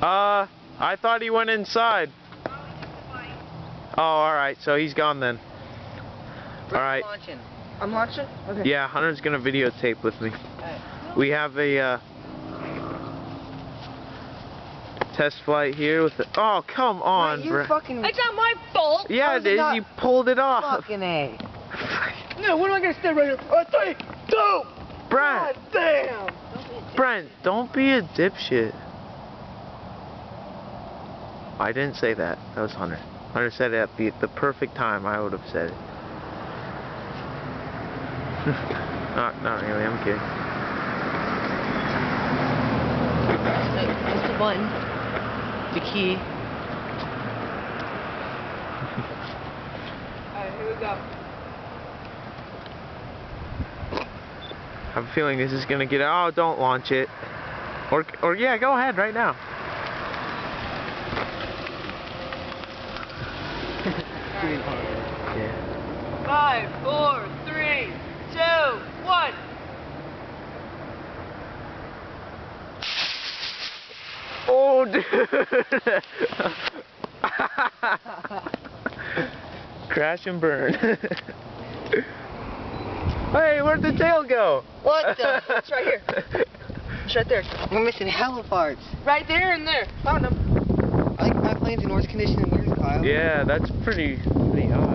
I thought he went inside. Oh, alright, so he's gone then. Alright. I'm launching? Okay. Yeah, Hunter's gonna videotape with me. Right. We have a test flight here with the... Oh, come on, bro. It's not my fault. Yeah, it is. You pulled it off. Fucking A. No, when am I gonna stay right here? 3, 2. Brent. God damn. Brent, don't be a dipshit. I didn't say that. That was Hunter. Hunter said it at the perfect time. I would have said it. Not really. I'm kidding. That's the button. The key. Alright, here we go. I have a feeling this is gonna get. Oh, don't launch it. Or yeah, go ahead right now. Yeah. 5, 4, 3, 2, 1. Oh, dude. Crash and burn. Hey, where'd the tail go? What the? It's right here. It's right there. We're missing hella parts. Right there and there. Found them. I think my plane's in worse condition than yours, Kyle. Yeah, that's pretty odd.